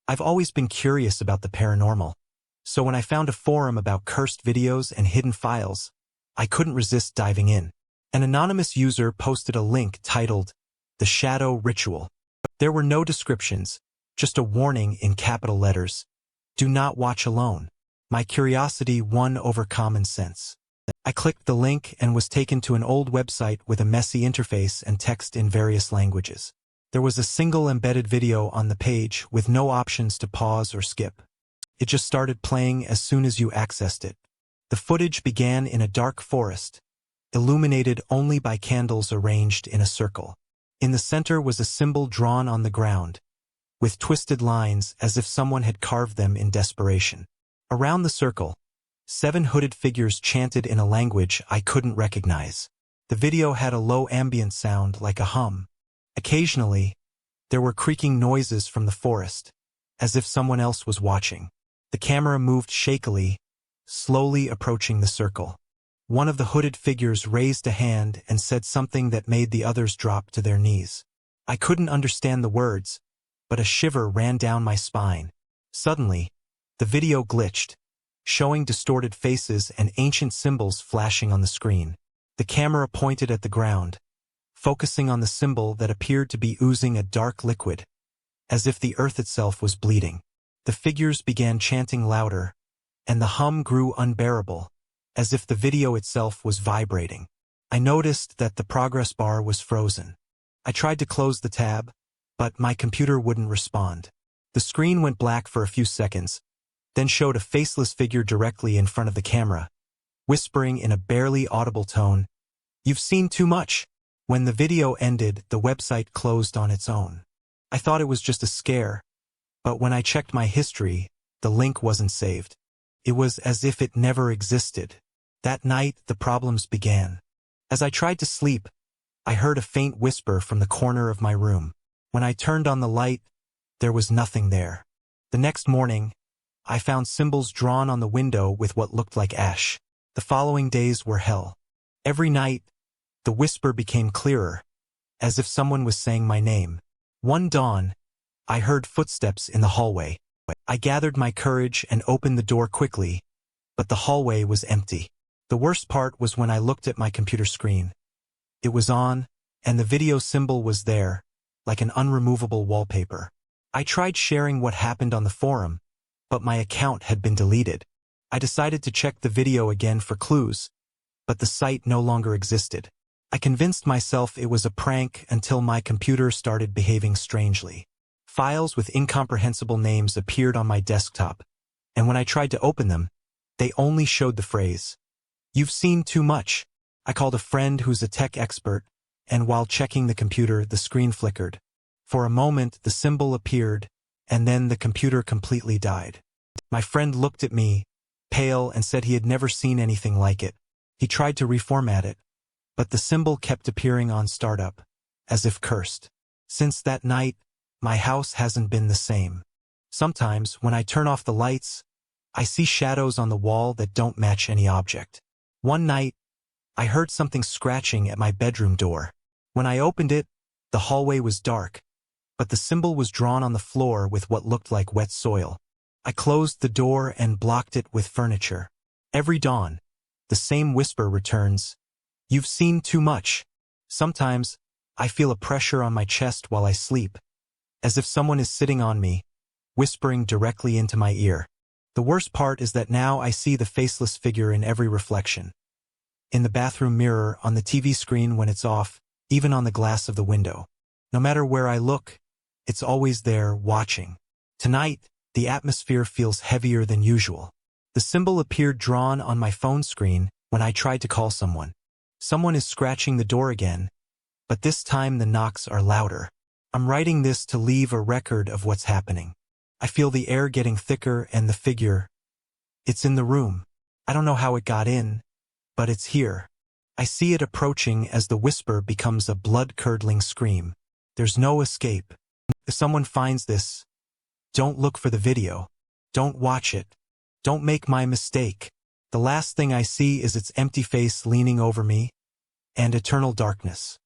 I've always been curious about the paranormal, so when I found a forum about cursed videos and hidden files, I couldn't resist diving in. An anonymous user posted a link titled, "The Shadow Ritual." There were no descriptions, just a warning in capital letters. Do not watch alone. My curiosity won over common sense. I clicked the link and was taken to an old website with a messy interface and text in various languages. There was a single embedded video on the page with no options to pause or skip. It just started playing as soon as you accessed it. The footage began in a dark forest, illuminated only by candles arranged in a circle. In the center was a symbol drawn on the ground, with twisted lines as if someone had carved them in desperation. Around the circle, 7 hooded figures chanted in a language I couldn't recognize. The video had a low ambient sound like a hum. Occasionally, there were creaking noises from the forest, as if someone else was watching. The camera moved shakily, slowly approaching the circle. One of the hooded figures raised a hand and said something that made the others drop to their knees. I couldn't understand the words, but a shiver ran down my spine. Suddenly, the video glitched, showing distorted faces and ancient symbols flashing on the screen. The camera pointed at the ground, focusing on the symbol that appeared to be oozing a dark liquid, as if the earth itself was bleeding. The figures began chanting louder, and the hum grew unbearable, as if the video itself was vibrating. I noticed that the progress bar was frozen. I tried to close the tab, but my computer wouldn't respond. The screen went black for a few seconds, then showed a faceless figure directly in front of the camera, whispering in a barely audible tone, "You've seen too much." When the video ended, the website closed on its own. I thought it was just a scare, but when I checked my history, the link wasn't saved. It was as if it never existed. That night, the problems began. As I tried to sleep, I heard a faint whisper from the corner of my room. When I turned on the light, there was nothing there. The next morning, I found symbols drawn on the window with what looked like ash. The following days were hell. Every night, the whisper became clearer, as if someone was saying my name. One dawn, I heard footsteps in the hallway. I gathered my courage and opened the door quickly, but the hallway was empty. The worst part was when I looked at my computer screen. It was on, and the video symbol was there, like an unremovable wallpaper. I tried sharing what happened on the forum, but my account had been deleted. I decided to check the video again for clues, but the site no longer existed. I convinced myself it was a prank until my computer started behaving strangely. Files with incomprehensible names appeared on my desktop, and when I tried to open them, they only showed the phrase, "You've seen too much." I called a friend who's a tech expert, and while checking the computer, the screen flickered. For a moment, the symbol appeared, and then the computer completely died. My friend looked at me, pale, and said he had never seen anything like it. He tried to reformat it, but the symbol kept appearing on startup, as if cursed. Since that night, my house hasn't been the same. Sometimes, when I turn off the lights, I see shadows on the wall that don't match any object. One night, I heard something scratching at my bedroom door. When I opened it, the hallway was dark, but the symbol was drawn on the floor with what looked like wet soil. I closed the door and blocked it with furniture. Every dawn, the same whisper returns, "You've seen too much." Sometimes, I feel a pressure on my chest while I sleep, as if someone is sitting on me, whispering directly into my ear. The worst part is that now I see the faceless figure in every reflection. In the bathroom mirror, on the TV screen when it's off, even on the glass of the window. No matter where I look, it's always there, watching. Tonight, the atmosphere feels heavier than usual. The symbol appeared drawn on my phone screen when I tried to call someone. Someone is scratching the door again, but this time the knocks are louder. I'm writing this to leave a record of what's happening. I feel the air getting thicker and the figure. It's in the room. I don't know how it got in, but it's here. I see it approaching as the whisper becomes a blood-curdling scream. There's no escape. If someone finds this, don't look for the video. Don't watch it. Don't make my mistake. The last thing I see is its empty face leaning over me, and eternal darkness.